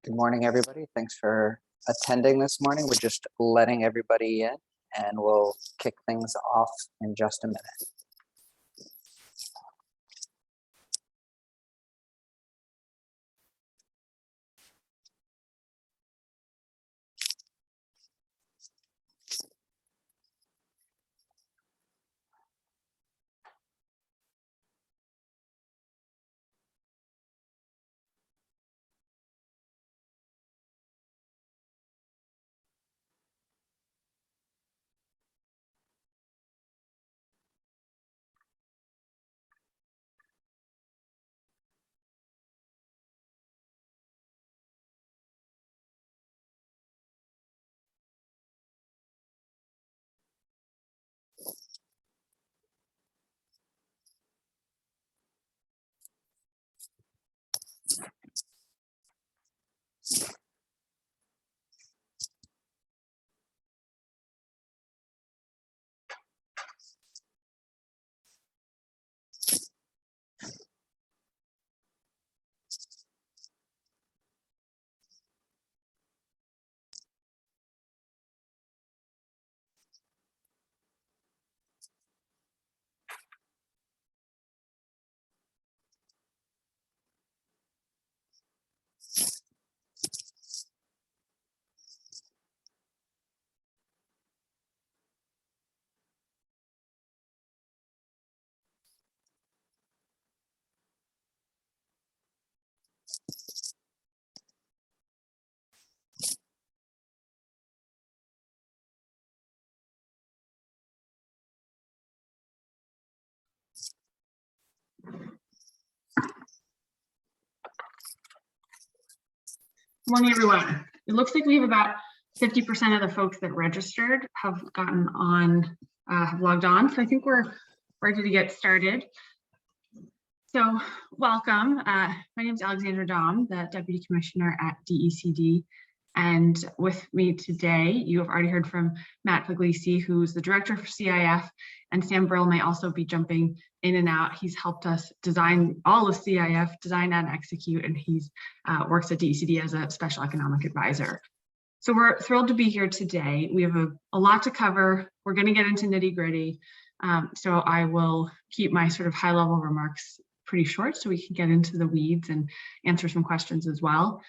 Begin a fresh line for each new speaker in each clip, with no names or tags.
Good morning, everybody. Thanks for attending this morning. We're just letting everybody in, and we'll kick things off in just a minute.
Morning, everyone. It looks like we have about 50% of the folks that registered have gotten on, have logged on. So I think we're ready to get started. So welcome. My name is Alexandra Dom, the Deputy Commissioner at DECD. And with me today, you have already heard from Matt Puglisi, who's the Director for CIF, and Sam Brill may also be jumping in and out. He's helped us design all of CIF, design and execute, and he's works at DECD as a Special Economic Advisor. So we're thrilled to be here today. We have a lot to cover. We're going to get into nitty gritty. So I will keep my sort of high level remarks pretty short so we can get into the weeds and answer some questions as well.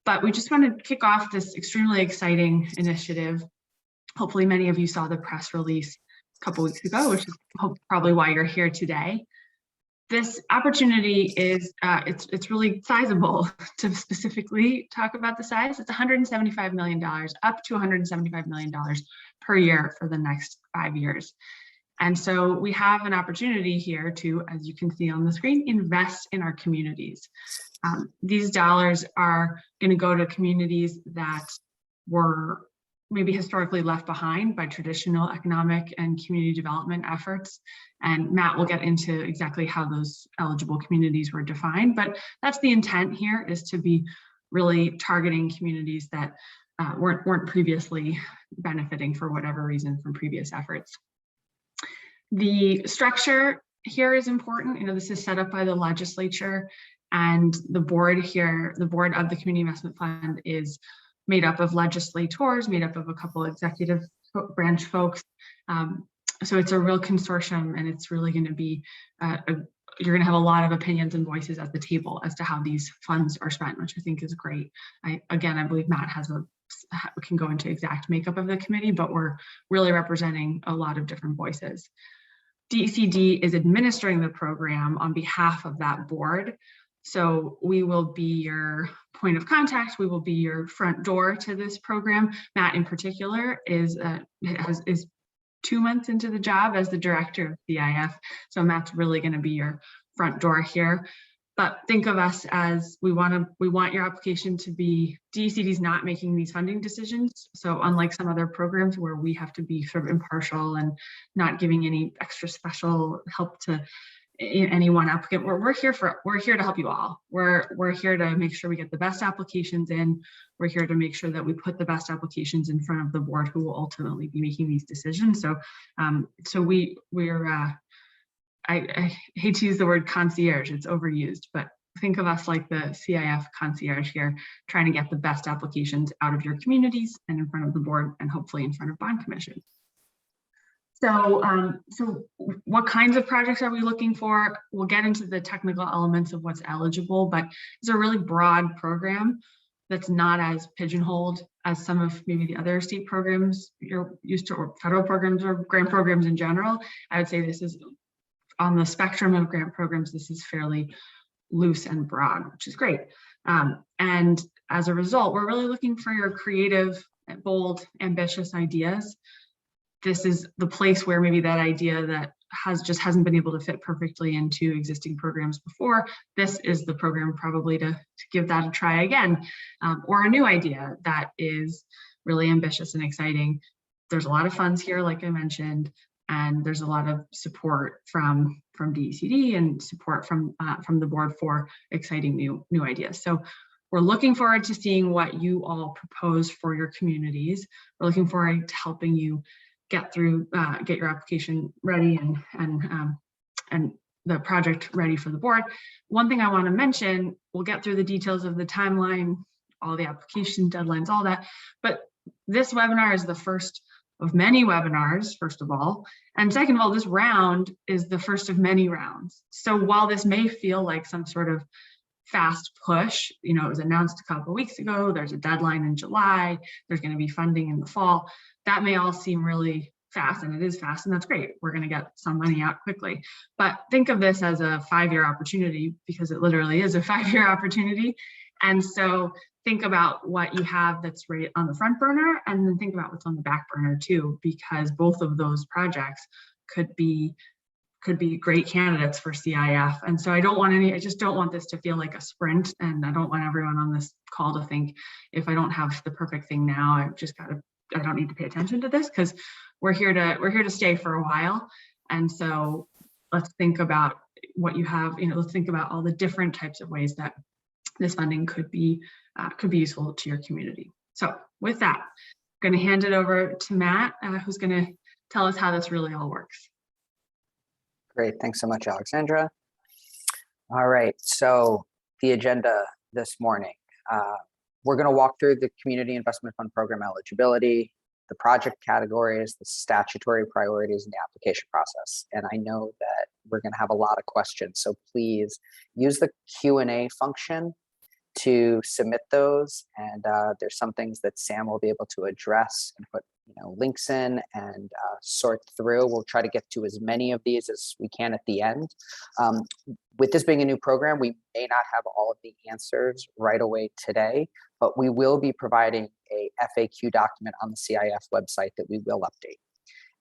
But we just want to kick off this extremely exciting initiative. Hopefully many of you saw the press release a couple weeks ago, which is probably why you're here today. This opportunity is, it's really sizable. To specifically talk about the size, it's $175 million, up to $175 million per year for the next 5 years. And so we have an opportunity here to, as you can see on the screen, invest in our communities. These dollars are going to go to communities that were maybe historically left behind by traditional economic and community development efforts. And Matt will get into exactly how those eligible communities were defined, but that's the intent here, is to be really targeting communities that weren't previously benefiting for whatever reason from previous efforts. The structure here is important. You know, this is set up by the legislature, and the board here, the board of the Community Investment Fund, is made up of legislators, made up of a couple of executive branch folks. So it's a real consortium, and it's really going to be, you're going to have a lot of opinions and voices at the table as to how these funds are spent, which I think is great. I believe Matt can go into exact makeup of the committee, but we're really representing a lot of different voices. DECD is administering the program on behalf of that board. So we will be your point of contact. We will be your front door to this program. Matt in particular is 2 months into the job as the director of CIF. So Matt's really going to be your front door here. But think of us as, we want your application to be, DECD's not making these funding decisions. So unlike some other programs where we have to be sort of impartial and not giving any extra special help to any one applicant. We're here to help you all. We're here to make sure we get the best applications in. We're here to make sure that we put the best applications in front of the board who will ultimately be making these decisions. So I hate to use the word concierge, it's overused, but think of us like the CIF concierge here, trying to get the best applications out of your communities and in front of the board and hopefully in front of bond commission. So, so what kinds of projects are we looking for? We'll get into the technical elements of what's eligible, but it's a really broad program that's not as pigeonholed as some of maybe the other state programs you're used to, or federal programs or grant programs in general. I would say this is on the spectrum of grant programs, this is fairly loose and broad, which is great. And as a result, we're really looking for your creative, bold, ambitious ideas. This is the place where maybe that idea that hasn't been able to fit perfectly into existing programs before. This is the program probably to give that a try again, or a new idea that is really ambitious and exciting. There's a lot of funds here, like I mentioned, and there's a lot of support from DECD and support from the board for exciting new ideas. So we're looking forward to seeing what you all propose for your communities. We're looking forward to helping you get your application ready and the project ready for the board. One thing I want to mention, we'll get through the details of the timeline, all the application deadlines, all that, but this webinar is the first of many webinars, first of all, and second of all, this round is the first of many rounds. So while this may feel like some sort of fast push, you know, it was announced a couple of weeks ago, there's a deadline in July, there's going to be funding in the fall, that may all seem really fast, and it is fast, and that's great. We're going to get some money out quickly. But think of this as a 5-year opportunity, because it literally is a 5-year opportunity. And so think about what you have that's right on the front burner, and then think about what's on the back burner too, because both of those projects could be great candidates for CIF. And so I just don't want this to feel like a sprint, and I don't want everyone on this call to think, if I don't have the perfect thing now, I don't need to pay attention to this, because we're here to stay for a while. And so let's think about what you have, let's think about all the different types of ways that this funding could be useful to your community. So with that, I'm going to hand it over to Matt, who's going to tell us how this really all works.
Great, thanks so much, Alexandra. All right, so the agenda this morning, we're going to walk through the Community Investment Fund Program eligibility, the project categories, the statutory priorities, and the application process. And I know that we're going to have a lot of questions, so please use the Q&A function to submit those. And there's some things that Sam will be able to address and put links in and sort through. We'll try to get to as many of these as we can at the end. With this being a new program, we may not have all of the answers right away today, but we will be providing a FAQ document on the CIF website that we will update.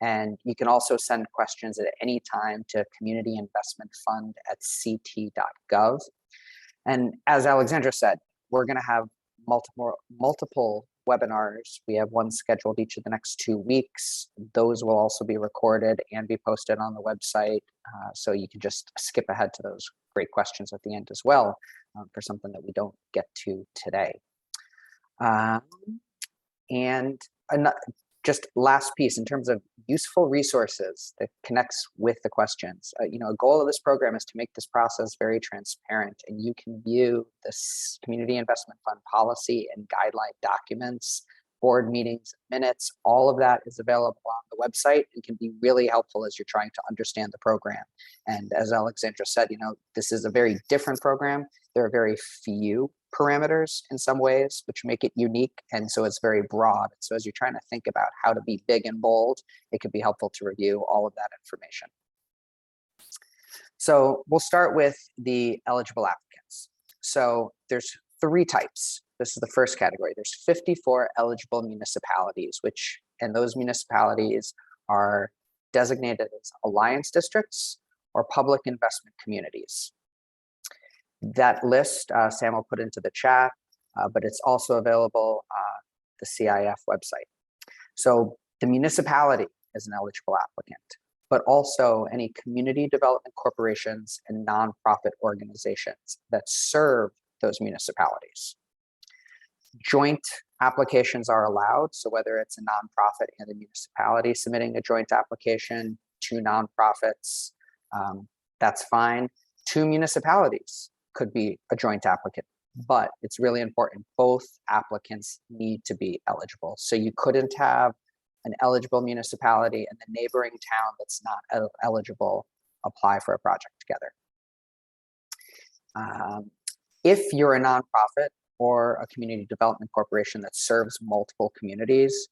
And you can also send questions at any time to communityiinvestmentfund@ct.gov. And as Alexandra said, we're going to have multiple webinars. We have one scheduled each of the next 2 weeks. Those will also be recorded and be posted on the website. So you can just skip ahead to those great questions at the end as well for something that we don't get to today. And just last piece in terms of useful resources that connects with the questions. A goal of this program is to make this process very transparent, and you can view this Community Investment Fund policy and guideline documents, board meetings, minutes, all of that is available on the website and can be really helpful as you're trying to understand the program. And as Alexandra said, this is a very different program. There are very few parameters in some ways, which make it unique. And so it's very broad. So as you're trying to think about how to be big and bold, it could be helpful to review all of that information. So we'll start with the eligible applicants. So there's 3 types. This is the first category. There's 54 eligible municipalities, and those municipalities are designated as alliance districts or public investment communities. That list, Sam will put into the chat, but it's also available on the CIF website. So the municipality is an eligible applicant. but also any community development corporations and nonprofit organizations that serve those municipalities. Joint applications are allowed, so whether it's a nonprofit and a municipality submitting a joint application, 2 nonprofits, that's fine. 2 municipalities could be a joint applicant, but it's really important, both applicants need to be eligible. So you couldn't have an eligible municipality and the neighboring town that's not eligible apply for a project together. If you're a nonprofit or a community development corporation that serves multiple communities,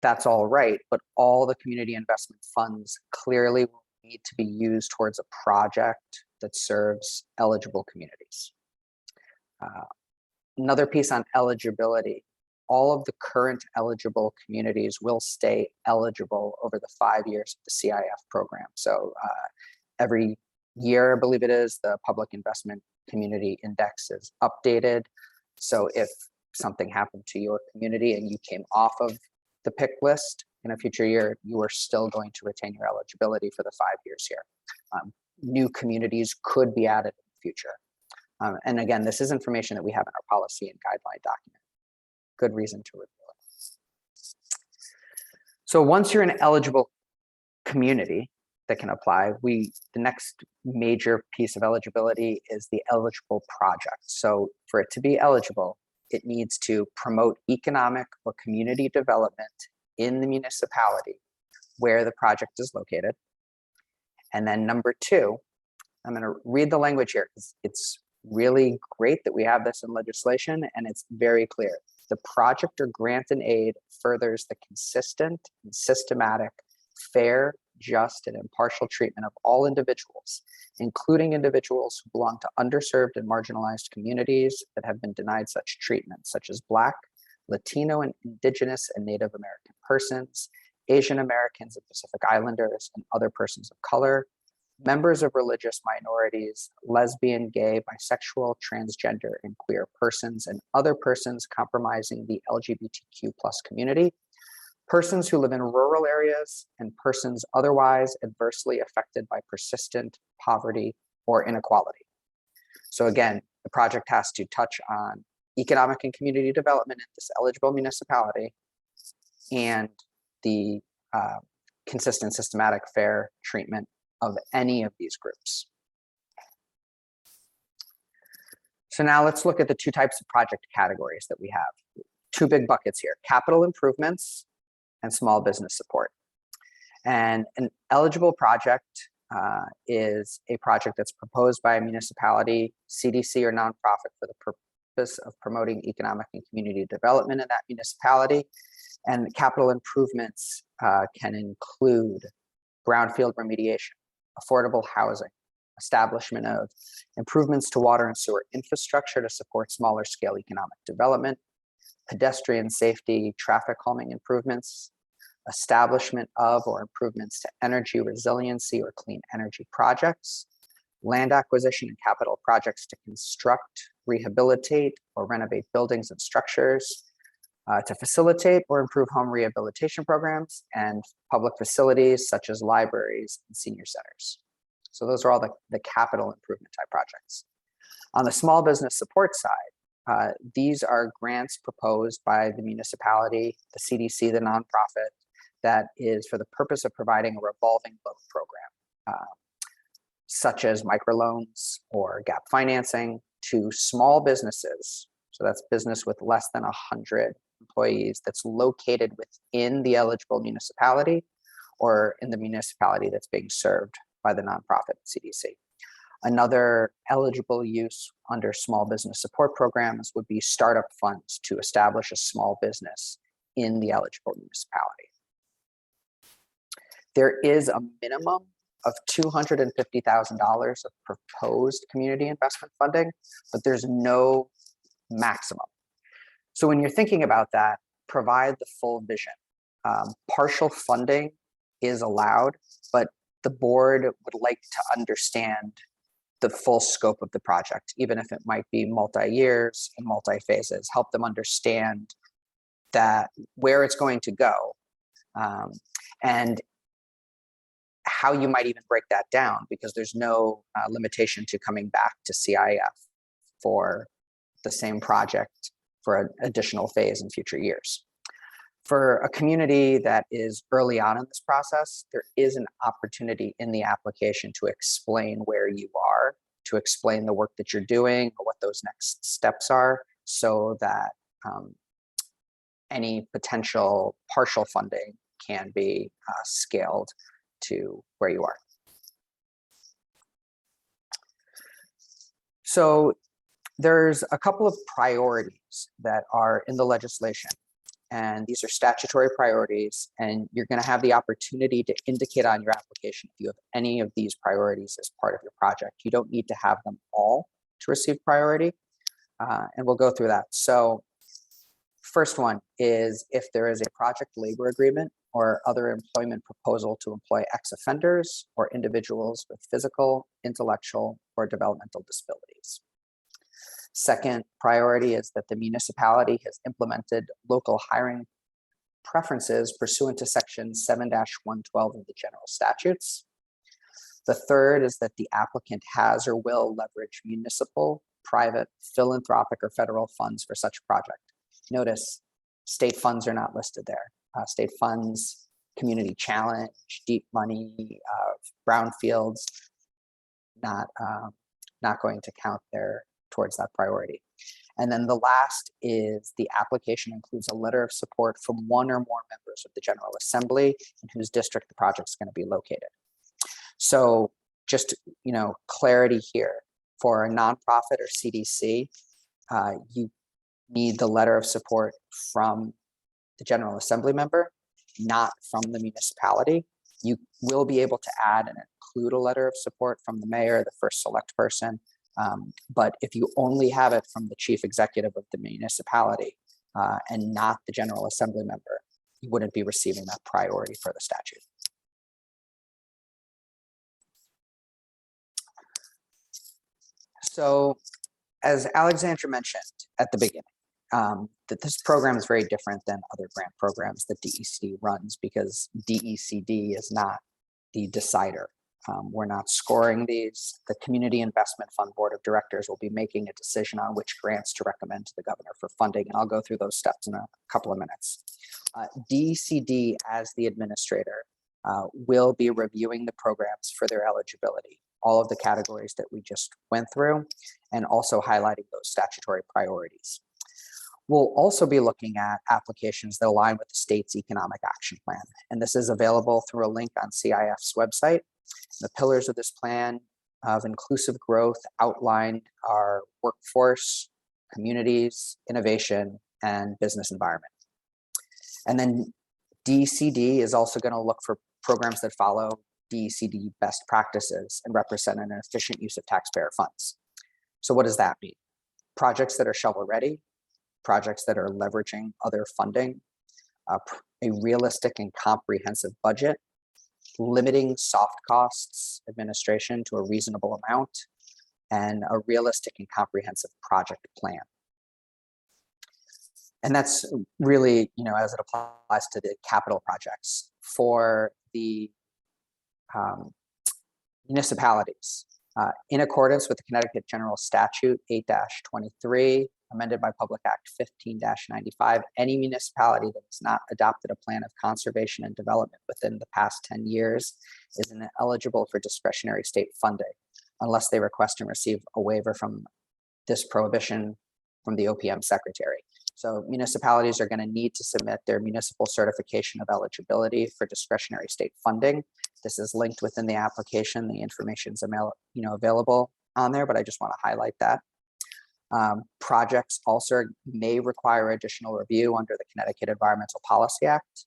that's all right, but all the community investment funds clearly will need to be used towards a project that serves eligible communities. Another piece on eligibility, all of the current eligible communities will stay eligible over the 5 years of the CIF program. So every year, I believe it is, the Public Investment Community Index is updated. So if something happened to your community and you came off of the pick list in a future year, you are still going to retain your eligibility for the 5 years here. New communities could be added in the future. And again, this is information that we have in our policy and guideline document. Good reason to review it. So once you're an eligible community that can apply, the next major piece of eligibility is the eligible project. So for it to be eligible, it needs to promote economic or community development in the municipality where the project is located. And then number 2, I'm going to read the language here because it's really great that we have this in legislation and it's very clear. The project or grant and aid furthers the consistent and systematic, fair, just, and impartial treatment of all individuals, including individuals who belong to underserved and marginalized communities that have been denied such treatment, such as Black, Latino, and Indigenous and Native American persons, Asian Americans and Pacific Islanders, and other persons of color, members of religious minorities, lesbian, gay, bisexual, transgender, and queer persons, and other persons compromising the LGBTQ+ community, persons who live in rural areas, and persons otherwise adversely affected by persistent poverty or inequality. So again, the project has to touch on economic and community development in this eligible municipality and the consistent, systematic, fair treatment of any of these groups. So now let's look at the 2 types of project categories that we have. 2 big buckets here, capital improvements and small business support. And an eligible project is a project that's proposed by a municipality, CDC, or nonprofit for the purpose of promoting economic and community development in that municipality. And capital improvements can include brownfield remediation, affordable housing, establishment of improvements to water and sewer infrastructure to support smaller scale economic development, pedestrian safety, traffic calming improvements, establishment of or improvements to energy resiliency or clean energy projects, land acquisition and capital projects to construct, rehabilitate, or renovate buildings and structures, to facilitate or improve home rehabilitation programs, and public facilities such as libraries and senior centers. So those are all the capital improvement type projects. On the small business support side, these are grants proposed by the municipality, the CDC, the nonprofit, that is for the purpose of providing a revolving loan program, such as microloans or gap financing to small businesses. So that's business with less than 100 employees that's located within the eligible municipality or in the municipality that's being served by the nonprofit CDC. Another eligible use under small business support programs would be startup funds to establish a small business in the eligible municipality. There is a minimum of $250,000 of proposed community investment funding, but there's no maximum. So when you're thinking about that, provide the full vision. Partial funding is allowed, but the board would like to understand the full scope of the project, even if it might be multi-years and multi-phases, help them understand that where it's going to go. And how you might even break that down, because there's no limitation to coming back to CIF for the same project for an additional phase in future years. For a community that is early on in this process, there is an opportunity in the application to explain where you are, to explain the work that you're doing or what those next steps are, so that any potential partial funding can be scaled to where you are. So there's a couple of priorities that are in the legislation, and these are statutory priorities, and you're going to have the opportunity to indicate on your application if you have any of these priorities as part of your project. You don't need to have them all to receive priority, and we'll go through that. So first one is if there is a project labor agreement or other employment proposal to employ ex-offenders or individuals with physical, intellectual, or developmental disabilities. Second priority is that the municipality has implemented local hiring preferences pursuant to section 7-112 of the general statutes. The third is that the applicant has or will leverage municipal, private, philanthropic, or federal funds for such project. Notice state funds are not listed there. State funds, community challenge, deep money, brownfields, not going to count there towards that priority. And then the last is the application includes a letter of support from one or more members of the General Assembly in whose district the project is going to be located. So just, clarity here for a nonprofit or CDC, you need the letter of support from the General Assembly member, not from the municipality. You will be able to add and include a letter of support from the mayor, the first select person. But if you only have it from the chief executive of the municipality and not the General Assembly member, you wouldn't be receiving that priority for the statute. So as Alexandra mentioned at the beginning, that this program is very different than other grant programs that DECD runs, because DECD is not the decider. We're not scoring these. The Community Investment Fund Board of Directors will be making a decision on which grants to recommend to the governor for funding, and I'll go through those steps in a couple of minutes. DECD, as the administrator, will be reviewing the programs for their eligibility, all of the categories that we just went through, and also highlighting those statutory priorities. We'll also be looking at applications that align with the state's economic action plan, and this is available through a link on CIF's website. The pillars of this plan of inclusive growth outlined are workforce, communities, innovation, and business environment. And then DECD is also going to look for programs that follow DECD best practices and represent an efficient use of taxpayer funds. So what does that mean? Projects that are shovel ready, projects that are leveraging other funding, a realistic and comprehensive budget, limiting soft costs administration to a reasonable amount, and a realistic and comprehensive project plan. And that's really, as it applies to the capital projects. For the municipalities, in accordance with the Connecticut General Statute 8-23, amended by Public Act 15-95, any municipality that has not adopted a plan of conservation and development within the past 10 years is ineligible for discretionary state funding unless they request and receive a waiver from this prohibition from the OPM secretary. So municipalities are going to need to submit their municipal certification of eligibility for discretionary state funding. This is linked within the application. The information is available on there, but I just want to highlight that. Projects also may require additional review under the Connecticut Environmental Policy Act.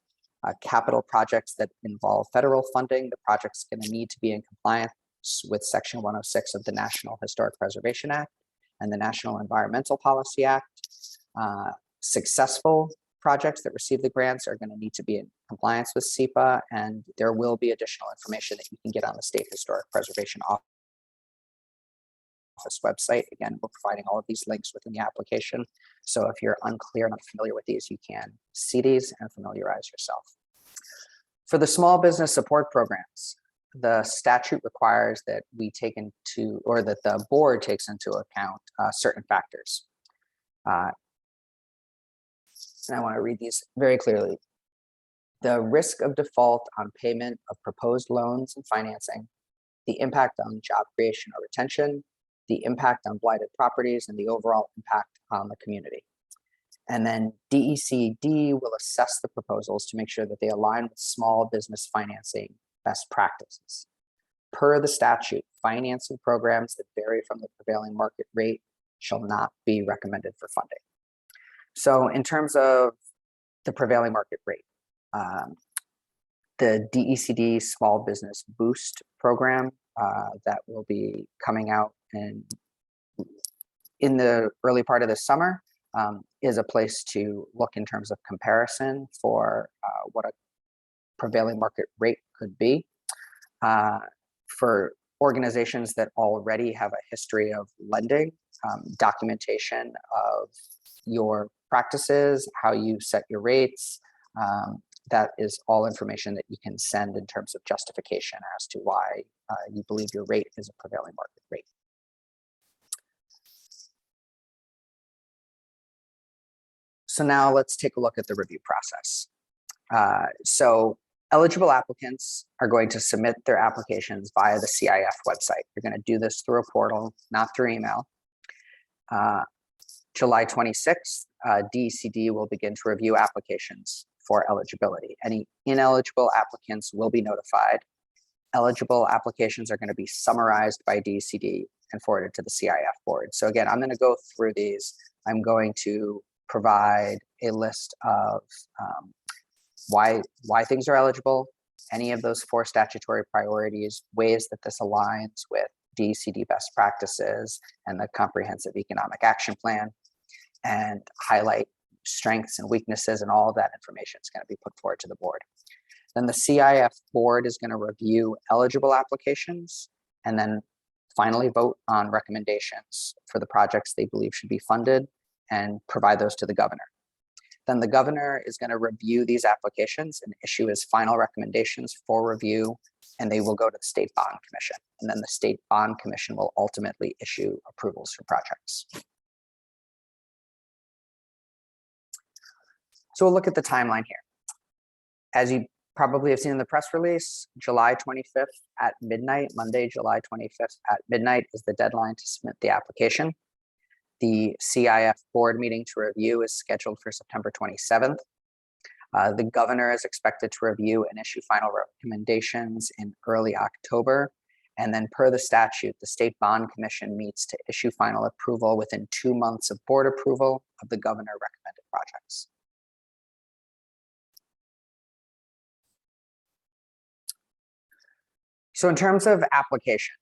Capital projects that involve federal funding, the project's going to need to be in compliance with Section 106 of the National Historic Preservation Act and the National Environmental Policy Act. Successful projects that receive the grants are going to need to be in compliance with SEPA, and there will be additional information that you can get on the State Historic Preservation Office website. Again, we're providing all of these links within the application. So if you're unclear and unfamiliar with these, you can see these and familiarize yourself. For the small business support programs, the statute requires that we take into, or that the board takes into account certain factors. And I want to read these very clearly. The risk of default on payment of proposed loans and financing, the impact on job creation or retention, the impact on blighted properties, and the overall impact on the community. And then DECD will assess the proposals to make sure that they align with small business financing best practices. Per the statute, financing programs that vary from the prevailing market rate shall not be recommended for funding. So in terms of the prevailing market rate, the DECD Small Business Boost program that will be coming out in the early part of the summer is a place to look in terms of comparison for what a prevailing market rate could be. For organizations that already have a history of lending, documentation of your practices, how you set your rates, that is all information that you can send in terms of justification as to why you believe your rate is a prevailing market rate. So now let's take a look at the review process. So eligible applicants are going to submit their applications via the CIF website. You're going to do this through a portal, not through email. July 26th, DECD will begin to review applications for eligibility. Any ineligible applicants will be notified. Eligible applications are going to be summarized by DECD and forwarded to the CIF board. So again, I'm going to go through these. I'm going to provide a list of why things are eligible, any of those 4 statutory priorities, ways that this aligns with DECD best practices and the comprehensive economic action plan, and highlight strengths and weaknesses, and all of that information is going to be put forward to the board. Then the CIF board is going to review eligible applications and then finally vote on recommendations for the projects they believe should be funded and provide those to the governor. Then the governor is going to review these applications and issue his final recommendations for review, and they will go to the State Bond Commission. And then the State Bond Commission will ultimately issue approvals for projects. So we'll look at the timeline here. As you probably have seen in the press release, July 25th at midnight, Monday, July 25th at midnight is the deadline to submit the application. The CIF board meeting to review is scheduled for September 27th. The governor is expected to review and issue final recommendations in early October. And then per the statute, the State Bond Commission meets to issue final approval within 2 months of board approval of the governor recommended projects. So in terms of application,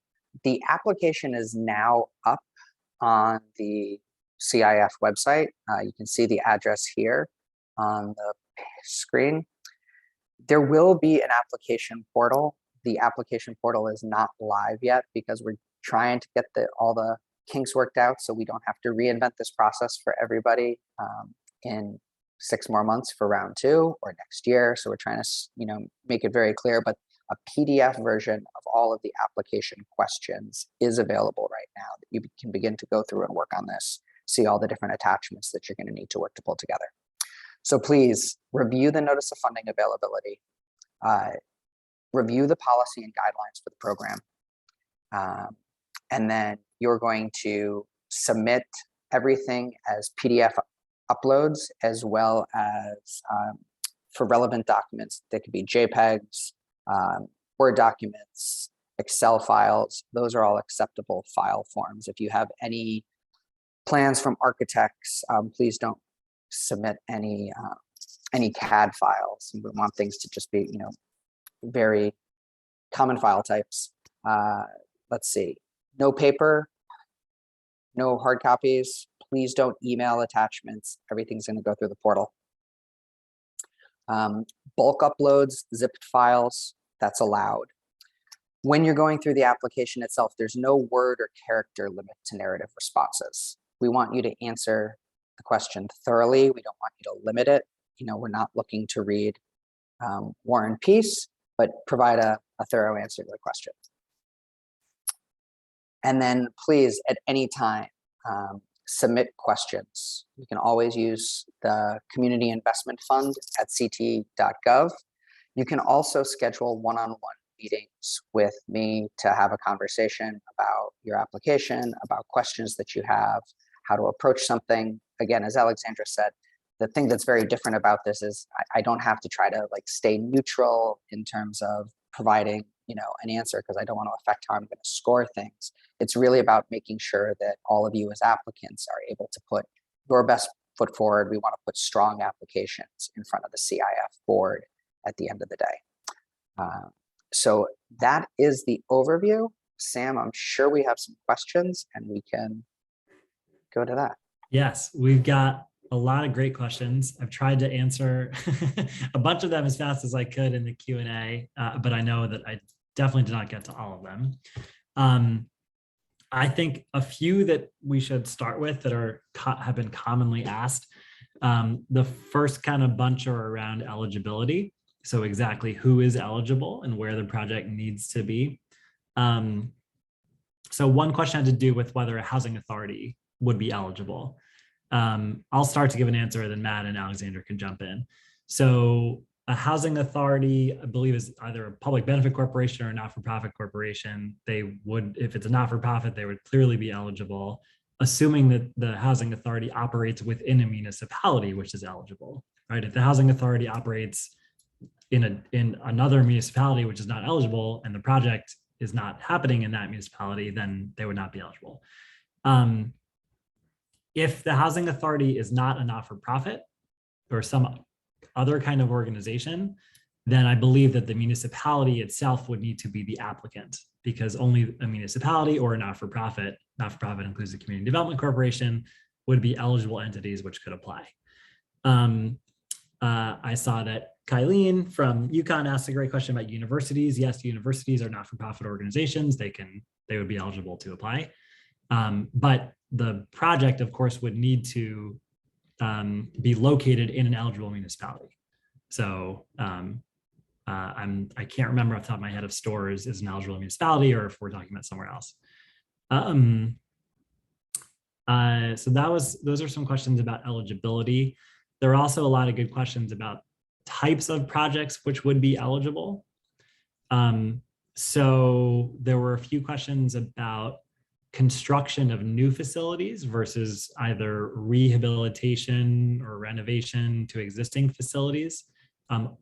the application is now up on the CIF website. You can see the address here on the screen. There will be an application portal. The application portal is not live yet because we're trying to get all the kinks worked out so we don't have to reinvent this process for everybody in 6 more months for round 2 or next year. So we're trying to make it very clear, but a PDF version of all of the application questions is available right now that you can begin to go through and work on this, see all the different attachments that you're going to need to work to pull together. So please review the notice of funding availability, review the policy and guidelines for the program, and then you're going to submit everything as PDF uploads, as well as for relevant documents that could be JPEGs, Word documents, Excel files. Those are all acceptable file forms. If you have any plans from architects, please don't submit any CAD files. We want things to just be, very common file types. Let's see, no paper, no hard copies. Please don't email attachments. Everything's going to go through the portal. Bulk uploads, zipped files, that's allowed. When you're going through the application itself, there's no word or character limit to narrative responses. We want you to answer the question thoroughly. We don't want you to limit it. We're not looking to read War and Peace. but provide a thorough answer to the question. And then please, at any time, submit questions. You can always use the Community Investment Fund at ct.gov. You can also schedule one-on-one meetings with me to have a conversation about your application, about questions that you have, how to approach something. Again, as Alexandra said, the thing that's very different about this is I don't have to try to like stay neutral in terms of providing, you know, an answer, because I don't want to affect how I'm going to score things. It's really about making sure that all of you as applicants are able to put your best foot forward. We want to put strong applications in front of the CIF board at the end of the day. So that is the overview. Sam, I'm sure we have some questions and we can go to that.
Yes, we've got a lot of great questions. I've tried to answer a bunch of them as fast as I could in the Q&A, but I know that I definitely did not get to all of them. I think a few that we should start with that have been commonly asked. The first kind of bunch are around eligibility. So exactly who is eligible and where the project needs to be. So one question had to do with whether a housing authority would be eligible. I'll start to give an answer, then Matt and Alexandra can jump in. So a housing authority, I believe, is either a public benefit corporation or a not-for-profit corporation. They would, if it's a not-for-profit, they would clearly be eligible, assuming that the housing authority operates within a municipality, which is eligible, right? If the housing authority operates in another municipality, which is not eligible, and the project is not happening in that municipality, then they would not be eligible. If the housing authority is not a not-for-profit or some other kind of organization, then I believe that the municipality itself would need to be the applicant, because only a municipality or a not-for-profit includes the Community Development Corporation, would be eligible entities which could apply. I saw that Kylene from UConn asked a great question about universities. Yes, universities are not-for-profit organizations. They would be eligible to apply. But the project, of course, would need to be located in an eligible municipality. So I can't remember off the top of my head if Stores is an eligible municipality or if we're talking about somewhere else. So those are some questions about eligibility. There are also a lot of good questions about types of projects which would be eligible. So there were a few questions about construction of new facilities versus either rehabilitation or renovation to existing facilities.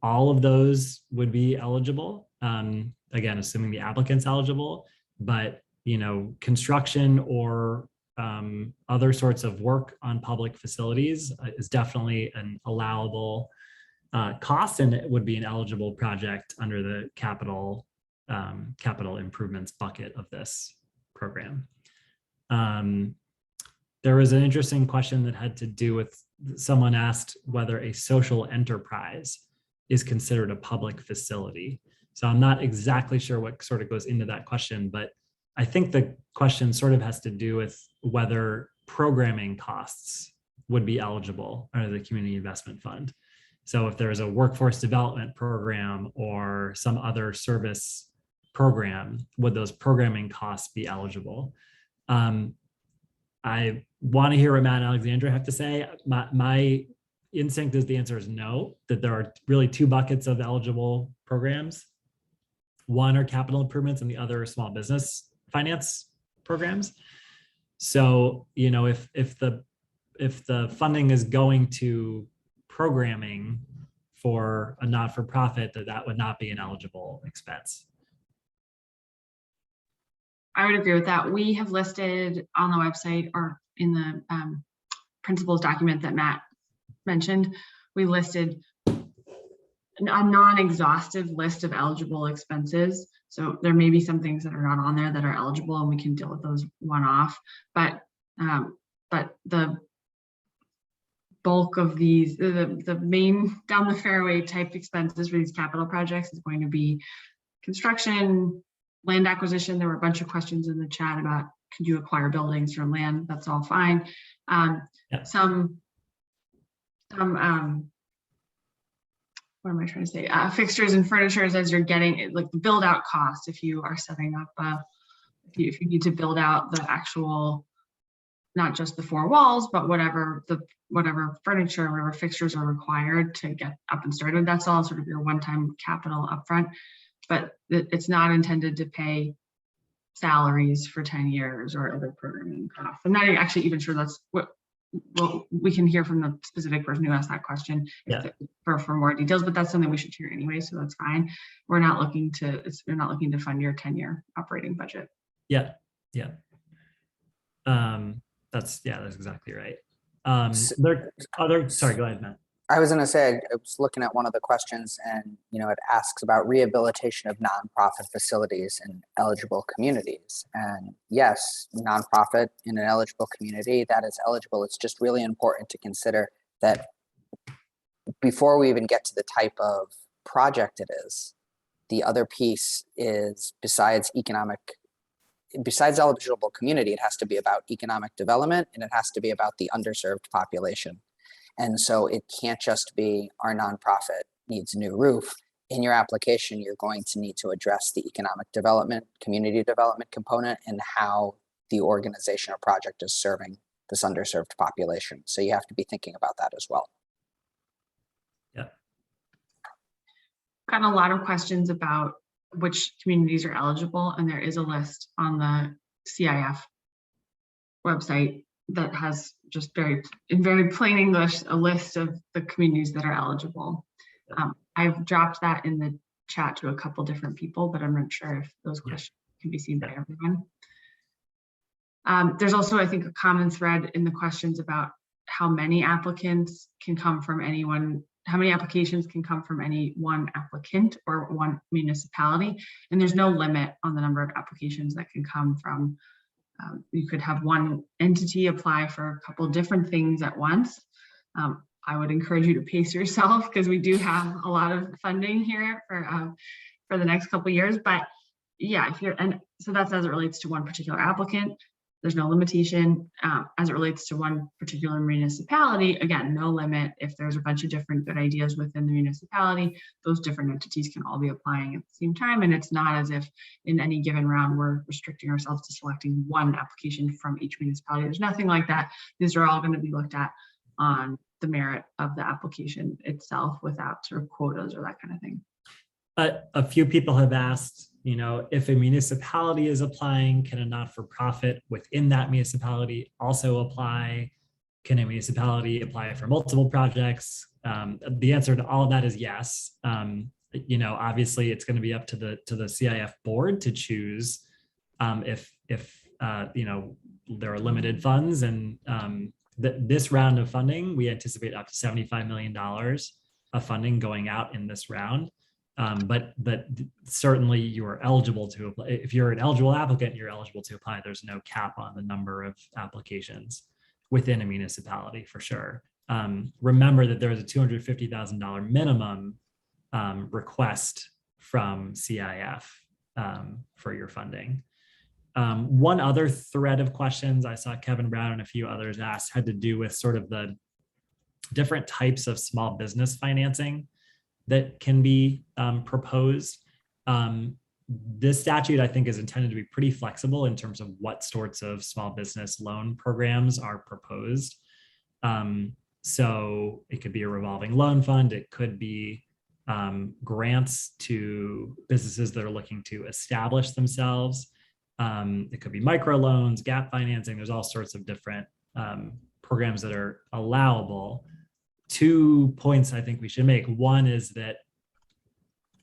All of those would be eligible, again, assuming the applicant's eligible, but construction or other sorts of work on public facilities is definitely an allowable cost, and it would be an eligible project under the capital improvements bucket of this program. There was an interesting question that had to do with, someone asked whether a social enterprise is considered a public facility. So I'm not exactly sure what sort of goes into that question, but I think the question sort of has to do with whether programming costs would be eligible under the Community Investment Fund. So if there's a workforce development program or some other service program, would those programming costs be eligible? I want to hear what Matt and Alexandra have to say. My instinct is the answer is no, that there are really two buckets of eligible programs. One are capital improvements and the other are small business finance programs. So, if the funding is going to programming for a not-for-profit, that would not be an eligible expense.
I would agree with that. We have listed on the website or in the principles document that Matt mentioned, we listed a non-exhaustive list of eligible expenses. So there may be some things that are not on there that are eligible, and we can deal with those one-off. But the bulk of these, the main down the fairway type expenses for these capital projects is going to be construction, land acquisition. There were a bunch of questions in the chat about, could you acquire buildings from land? That's all fine. Some what am I trying to say? Fixtures and furnitures as you're getting it, like the build out cost. If you are setting up, if you need to build out the actual, not just the four walls, but whatever furniture, whatever fixtures are required to get up and started, that's all sort of your one-time capital upfront. But it's not intended to pay salaries for 10 years or other programming costs. I'm not actually even sure that's what. Well, we can hear from the specific person who asked that question for more details, but that's something we should hear anyway, so that's fine. We're not looking to fund your 10-year operating budget.
Yeah. That's exactly right. Sorry, go ahead, Matt.
I was going to say, I was looking at one of the questions, and it asks about rehabilitation of nonprofit facilities in eligible communities. And yes, nonprofit in an eligible community that is eligible. It's just really important to consider that before we even get to the type of project it is, the other piece is besides eligible community, it has to be about economic development, and it has to be about the underserved population. And so it can't just be our nonprofit needs a new roof. In your application, you're going to need to address the economic development, community development component, and how the organization or project is serving this underserved population. So you have to be thinking about that as well.
Yeah.
Gotten a lot of questions about which communities are eligible, and there is a list on the CIF website that has just in very plain English, a list of the communities that are eligible. I've dropped that in the chat to a couple different people, but I'm not sure if those questions can be seen by everyone. There's also, I think, a common thread in the questions about how many applicants can come from anyone, how many applications can come from any one applicant or one municipality. And there's no limit on the number of applications that can come from. You could have one entity apply for a couple different things at once. I would encourage you to pace yourself because we do have a lot of funding here for the next couple of years. But yeah, so that's as it relates to one particular applicant. There's no limitation as it relates to one particular municipality. Again, no limit. If there's a bunch of different good ideas within the municipality, those different entities can all be applying at the same time. And it's not as if in any given round, we're restricting ourselves to selecting one application from each municipality. There's nothing like that. These are all going to be looked at on the merit of the application itself without sort of quotas or that kind of thing.
A few people have asked, if a municipality is applying, can a not-for-profit within that municipality also apply? Can a municipality apply for multiple projects? The answer to all of that is yes. Obviously it's going to be up to the CIF board to choose if there are limited funds, and this round of funding, we anticipate up to $75 million of funding going out in this round. But certainly you are eligible to apply. If you're an eligible applicant, you're eligible to apply. There's no cap on the number of applications within a municipality for sure. Remember that there is a $250,000 minimum request from CIF for your funding. One other thread of questions I saw Kevin Brown and a few others asked had to do with sort of the different types of small business financing that can be proposed. This statute, I think, is intended to be pretty flexible in terms of what sorts of small business loan programs are proposed. So it could be a revolving loan fund. It could be grants to businesses that are looking to establish themselves. It could be microloans, gap financing. There's all sorts of different programs that are allowable. 2 points I think we should make. One is that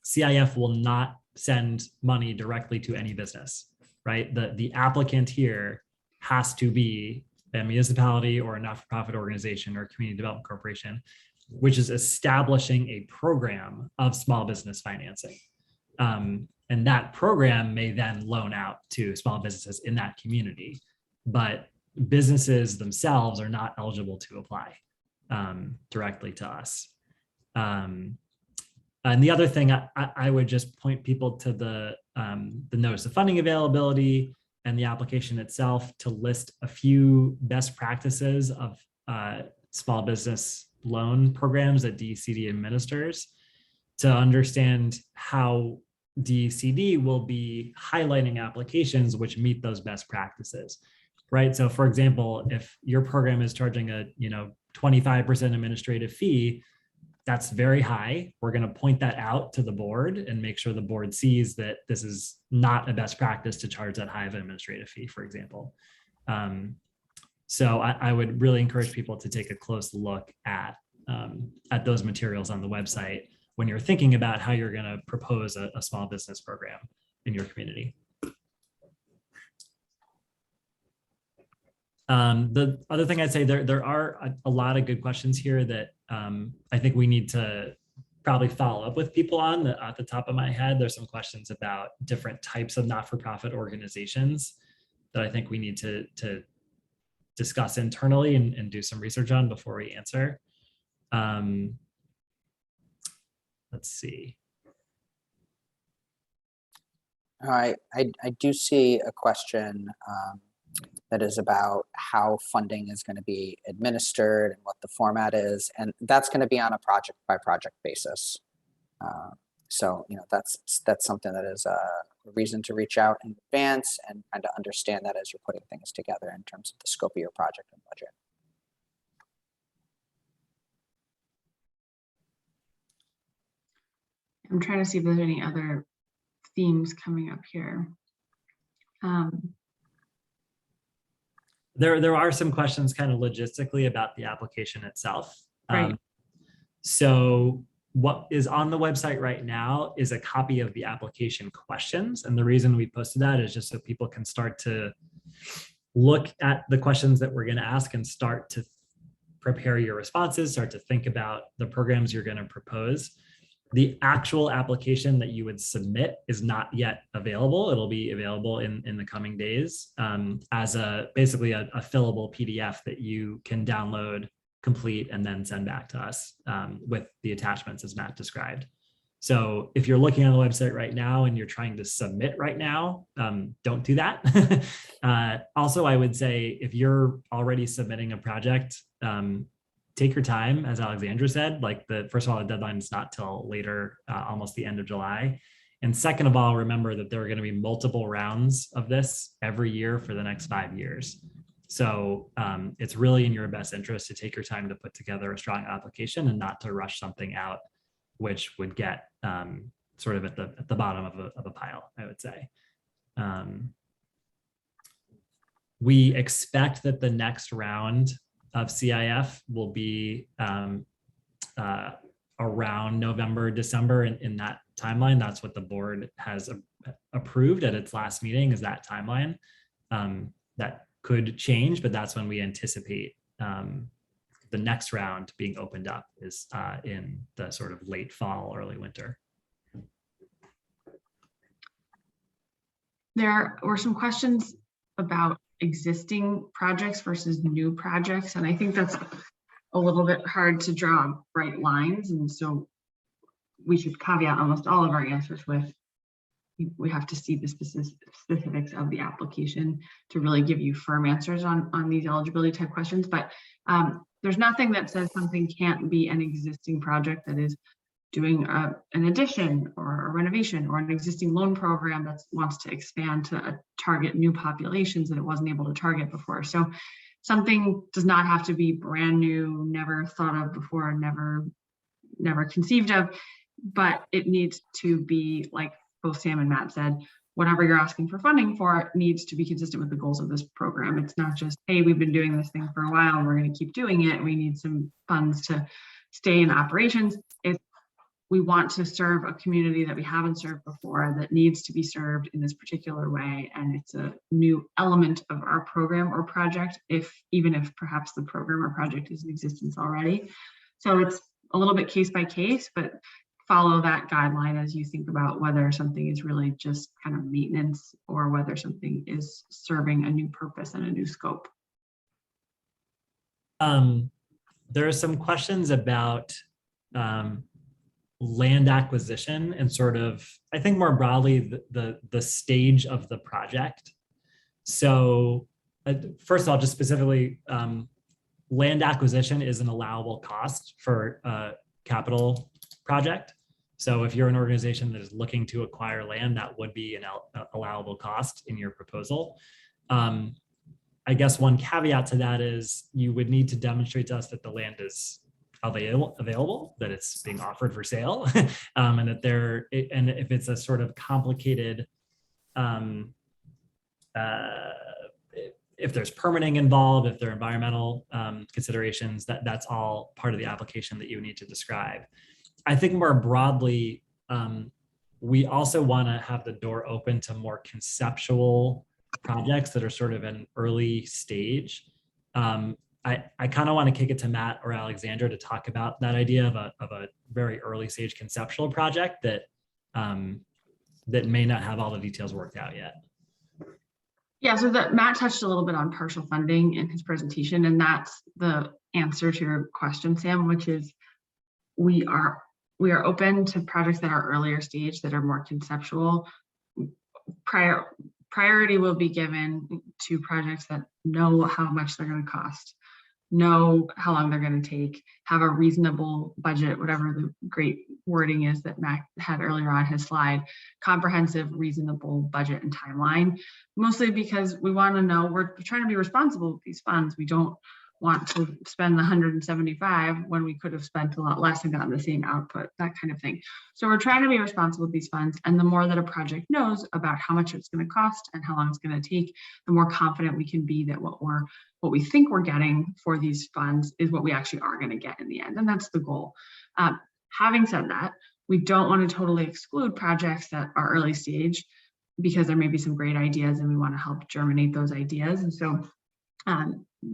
CIF will not send money directly to any business, right? The applicant here has to be a municipality or a not-for-profit organization or a community development corporation, which is establishing a program of small business financing. And that program may then loan out to small businesses in that community, but businesses themselves are not eligible to apply directly to us. And the other thing I would just point people to the notice of funding availability and the application itself to list a few best practices of small business loan programs that DECD administers. to understand how DECD will be highlighting applications which meet those best practices, right? So for example, if your program is charging a 25% administrative fee, that's very high. We're going to point that out to the board and make sure the board sees that this is not a best practice to charge that high of an administrative fee, for example. So I would really encourage people to take a close look at those materials on the website when you're thinking about how you're going to propose a small business program in your community. The other thing I'd say, there are a lot of good questions here that I think we need to probably follow up with people on. At the top of my head, there's some questions about different types of not-for-profit organizations that I think we need to discuss internally and do some research on before we answer. Let's see.
All right, I do see a question that is about how funding is going to be administered and what the format is, and that's going to be on a project by project basis. So that's something that is a reason to reach out in advance and kind of understand that as you're putting things together in terms of the scope of your project and budget.
I'm trying to see if there's any other themes coming up here.
There are some questions kind of logistically about the application itself.
Right.
So what is on the website right now is a copy of the application questions. And the reason we posted that is just so people can start to look at the questions that we're going to ask and start to prepare your responses, start to think about the programs you're going to propose. The actual application that you would submit is not yet available. It'll be available in the coming days as basically a fillable PDF that you can download, complete, and then send back to us with the attachments as Matt described. So if you're looking on the website right now and you're trying to submit right now, don't do that. Also, I would say if you're already submitting a project, take your time, as Alexandra said. First of all, the deadline is not till later, almost the end of July. And second of all, remember that there are going to be multiple rounds of this every year for the next 5 years. So it's really in your best interest to take your time to put together a strong application and not to rush something out, which would get sort of at the bottom of a pile, I would say. We expect that the next round of CIF will be around November, December in that timeline. That's what the board has approved at its last meeting, is that timeline. That could change, but that's when we anticipate the next round being opened up is in the sort of late fall, early winter.
There were some questions about existing projects versus new projects, and I think that's a little bit hard to draw bright lines, and so we should caveat almost all of our answers with we have to see the specifics of the application to really give you firm answers on these eligibility type questions. But there's nothing that says something can't be an existing project that is doing an addition or a renovation, or an existing loan program that wants to expand to target new populations that it wasn't able to target before. So something does not have to be brand new, never thought of before, never conceived of, but it needs to be, like both Sam and Matt said, whatever you're asking for funding for needs to be consistent with the goals of this program. It's not just, hey, we've been doing this thing for a while and we're going to keep doing it. We need some funds to stay in operations. We want to serve a community that we haven't served before, that needs to be served in this particular way. And it's a new element of our program or project, even if perhaps the program or project is in existence already. So it's a little bit case by case, but follow that guideline as you think about whether something is really just kind of maintenance or whether something is serving a new purpose and a new scope.
There are some questions about land acquisition and sort of, I think more broadly, the stage of the project. So first of all, just specifically, land acquisition is an allowable cost for a capital project. So if you're an organization that is looking to acquire land, that would be an allowable cost in your proposal. I guess one caveat to that is you would need to demonstrate to us that the land is available, that it's being offered for sale, and that and if it's a sort of complicated, if there's permitting involved, if there are environmental considerations, that's all part of the application that you need to describe. I think more broadly, we also want to have the door open to more conceptual projects that are sort of an early stage. I kind of want to kick it to Matt or Alexandra to talk about that idea of a very early stage conceptual project that that may not have all the details worked out yet.
Yeah, so that Matt touched a little bit on partial funding in his presentation, and that's the answer to your question, Sam, which is we are open to projects that are earlier stage, that are more conceptual. Priority will be given to projects that know how much they're going to cost, know how long they're going to take, have a reasonable budget, whatever the great wording is that Matt had earlier on his slide, comprehensive, reasonable budget and timeline, mostly because we want to know, we're trying to be responsible with these funds. We don't want to spend the 175 when we could have spent a lot less and gotten the same output, that kind of thing. So we're trying to be responsible with these funds, and the more that a project knows about how much it's going to cost and how long it's going to take, the more confident we can be that what we think we're getting for these funds is what we actually are going to get in the end, and that's the goal. Having said that, we don't want to totally exclude projects that are early stage because there may be some great ideas and we want to help germinate those ideas. And so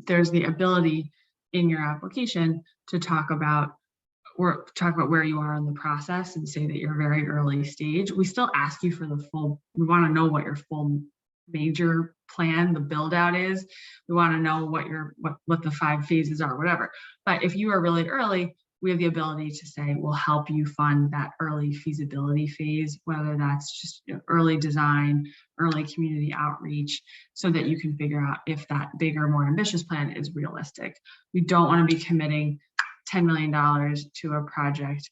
there's the ability in your application to talk about where you are in the process and say that you're very early stage. We still ask you for the full, we want to know what your full major plan, the build out is. We want to know what the 5 phases are, whatever. But if you are really early, we have the ability to say, we'll help you fund that early feasibility phase, whether that's just early design, early community outreach, so that you can figure out if that bigger, more ambitious plan is realistic. We don't want to be committing $10 million to a project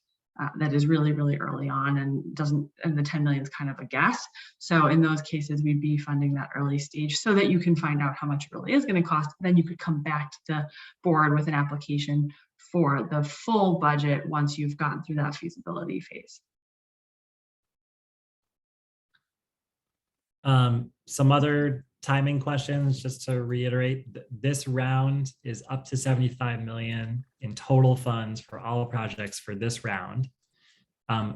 that is really, really early on and the 10 million is kind of a guess. So in those cases, we'd be funding that early stage so that you can find out how much it really is going to cost. Then you could come back to the board with an application for the full budget once you've gotten through that feasibility phase.
Some other timing questions, just to reiterate, this round is up to 75 million in total funds for all projects for this round.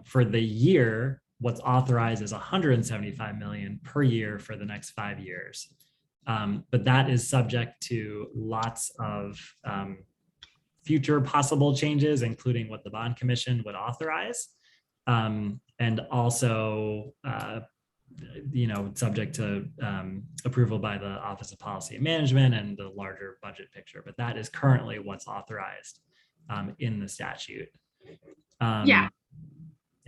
For the year, what's authorized is 175 million per year for the next 5 years. But that is subject to lots of future possible changes, including what the bond commission would authorize, and also subject to approval by the Office of Policy and Management and the larger budget picture. But that is currently what's authorized in the statute.
Yeah.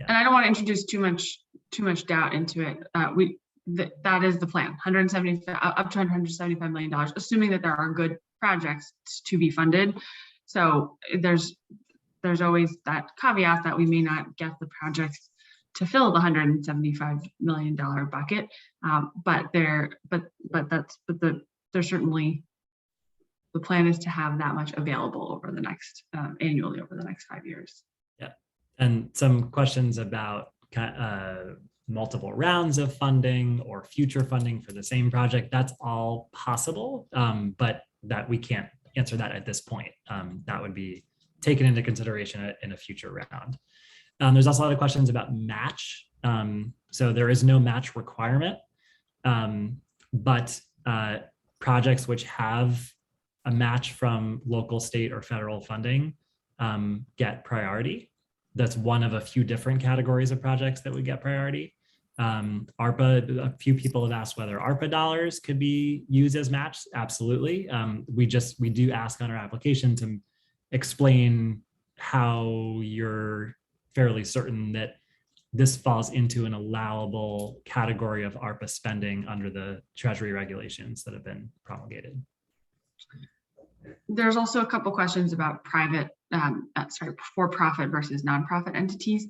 And I don't want to introduce too much doubt into it. That is the plan, up to $175 million, assuming that there are good projects to be funded. So there's always that caveat that we may not get the projects to fill the $175 million bucket, but there's certainly, the plan is to have that much available over the next annually over the next 5 years.
Yeah, and some questions about multiple rounds of funding or future funding for the same project. That's all possible, but that we can't answer that at this point. That would be taken into consideration in a future round. There's also a lot of questions about match. So there is no match requirement, but projects which have a match from local, state, or federal funding get priority. That's one of a few different categories of projects that would get priority. ARPA, a few people have asked whether ARPA dollars could be used as match. Absolutely. We do ask on our application to explain how you're fairly certain that this falls into an allowable category of ARPA spending under the Treasury regulations that have been promulgated.
There's also a couple questions about for-profit versus nonprofit entities.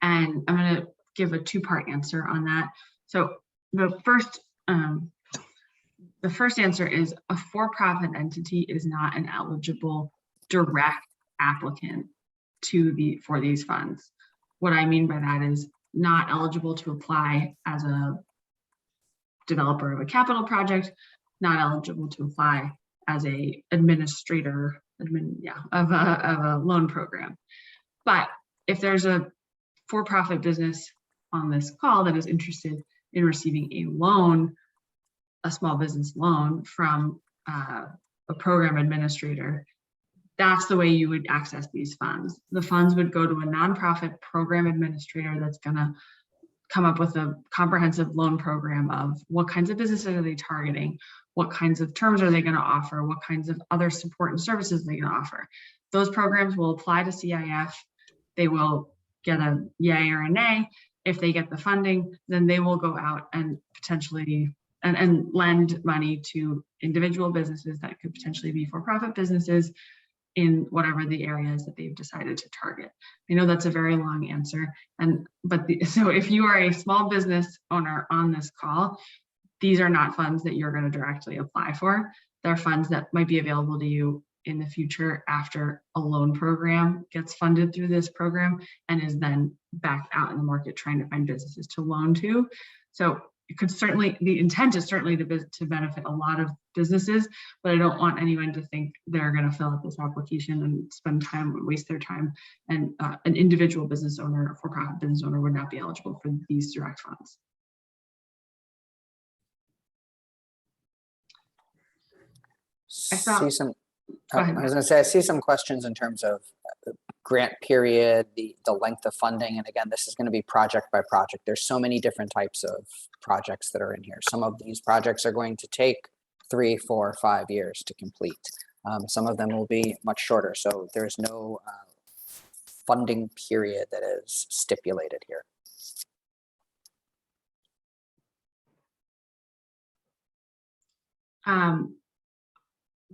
And I'm going to give a two-part answer on that. So the first answer is a for-profit entity is not an eligible direct applicant for these funds. What I mean by that is not eligible to apply as a developer of a capital project, not eligible to apply as a administrator of a loan program. But if there's a for-profit business on this call that is interested in receiving a loan, a small business loan from a program administrator, that's the way you would access these funds. The funds would go to a nonprofit program administrator that's going to come up with a comprehensive loan program of what kinds of businesses are they targeting, what kinds of terms are they going to offer, what kinds of other support and services they're going to offer. Those programs will apply to CIF. They will get a yay or a nay. If they get the funding, then they will go out and potentially and lend money to individual businesses that could potentially be for-profit businesses in whatever the areas that they've decided to target. I know that's a very long answer, so if you are a small business owner on this call, these are not funds that you're going to directly apply for. They're funds that might be available to you in the future after a loan program gets funded through this program and is then back out in the market trying to find businesses to loan to. So it could certainly, the intent is certainly to benefit a lot of businesses, but I don't want anyone to think they're going to fill out this application and spend time, waste their time. And an individual business owner, a for-profit business owner would not be eligible for these direct funds.
I was going to say, I see some questions in terms of grant period, the length of funding. And again, this is going to be project by project. There's so many different types of projects that are in here. Some of these projects are going to take 3, 4, 5 years to complete. Some of them will be much shorter. So there's no funding period that is stipulated here.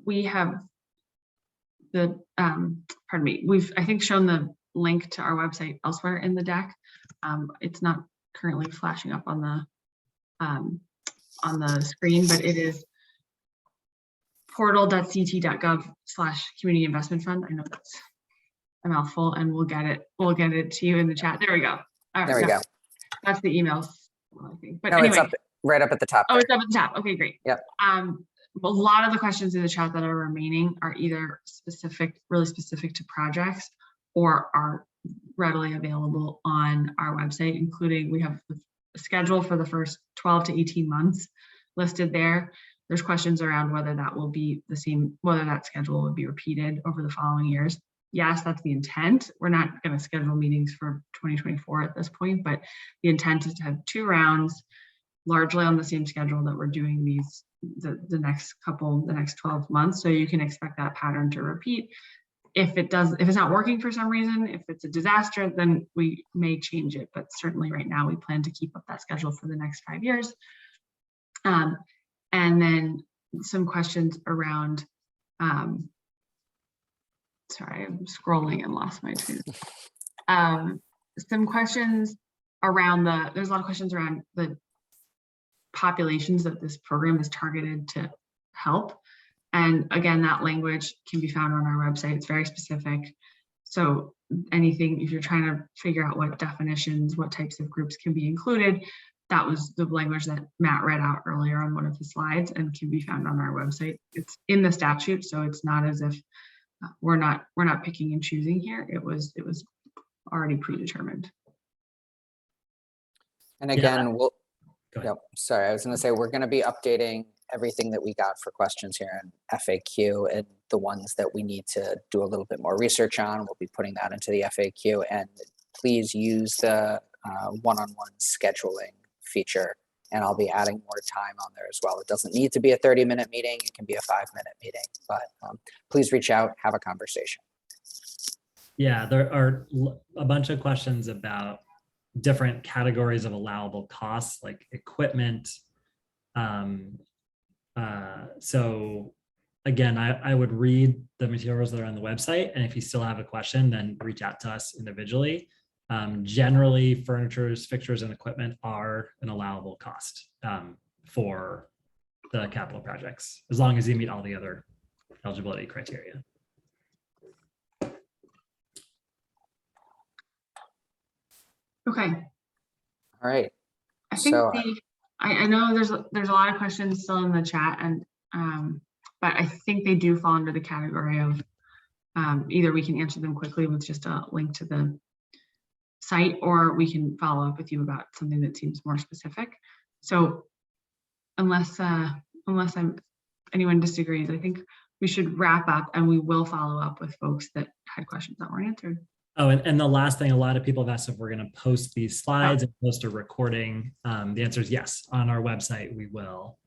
We have we've, I think, shown the link to our website elsewhere in the deck. It's not currently flashing up on the screen, but it is portal.ct.gov/community investment fund. I know that's a mouthful, and we'll get it to you in the chat. There we go. All right,
there we go.
That's the emails, I think. But
no,
anyway,
it's right up at the top.
Oh, it's up at the top. Okay, great.
Yep.
A lot of the questions in the chat that are remaining are either really specific to projects, or are readily available on our website, including we have a schedule for the first 12 to 18 months listed there. There's questions around whether that will be the same, whether that schedule would be repeated over the following years. Yes, that's the intent. We're not going to schedule meetings for 2024 at this point, but the intent is to have 2 rounds, largely on the same schedule that we're doing these the next 12 months. So you can expect that pattern to repeat. If it's not working for some reason, if it's a disaster, then we may change it. But certainly right now we plan to keep up that schedule for the next 5 years. And then some questions around, sorry, I'm scrolling and lost my train. Some questions around there's a lot of questions around the populations that this program is targeted to help. And again, that language can be found on our website. It's very specific. So anything, if you're trying to figure out what definitions, what types of groups can be included, that was the language that Matt read out earlier on one of the slides and can be found on our website. It's in the statute, so it's not as if we're not picking and choosing here. It was already predetermined.
And again,
Yep.
Sorry, I was going to say, we're going to be updating everything that we got for questions here in FAQ, and the ones that we need to do a little bit more research on, we'll be putting that into the FAQ. And please use the one-on-one scheduling feature, and I'll be adding more time on there as well. It doesn't need to be a 30-minute meeting. It can be a 5-minute meeting, but please reach out, have a conversation.
Yeah, there are a bunch of questions about different categories of allowable costs, like equipment. So again, I would read the materials that are on the website, and if you still have a question, then reach out to us individually. Generally, furnitures, fixtures, and equipment are an allowable cost for the capital projects, as long as you meet all the other eligibility criteria.
Okay.
All right.
I think
So-
I know there's a lot of questions still in the chat, and but I think they do fall under the category of either we can answer them quickly with just a link to the site, or we can follow up with you about something that seems more specific. So unless anyone disagrees, I think we should wrap up, and we will follow up with folks that had questions that weren't answered.
Oh, and the last thing, a lot of people have asked if we're going to post these slides and post a recording. The answer is yes. On our website, we will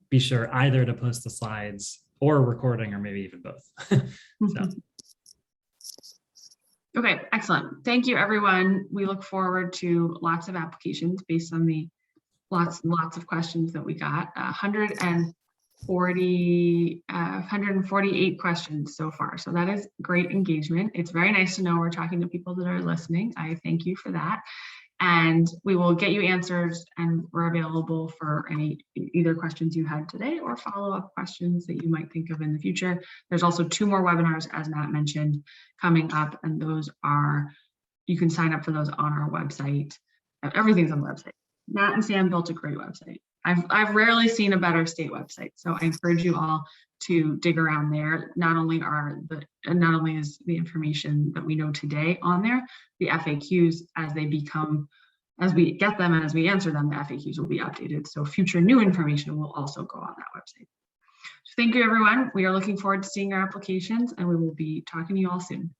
be sure either to post the slides or a recording, or maybe even both. So.
Okay, excellent. Thank you, everyone. We look forward to lots of applications based on the lots of questions that we got. 148 questions so far. So that is great engagement. It's very nice to know we're talking to people that are listening. I thank you for that. And we will get you answers, and we're available for any either questions you had today or follow-up questions that you might think of in the future. There's also 2 more webinars, as Matt mentioned, coming up, and those are, you can sign up for those on our website. Everything's on the website. Matt and Sam built a great website. I've rarely seen a better state website, so I encourage you all to dig around there. Not only is the information that we know today on there, the FAQs, as we get them and as we answer them, the FAQs will be updated. So future new information will also go on that website. So thank you, everyone. We are looking forward to seeing your applications, and we will be talking to you all soon.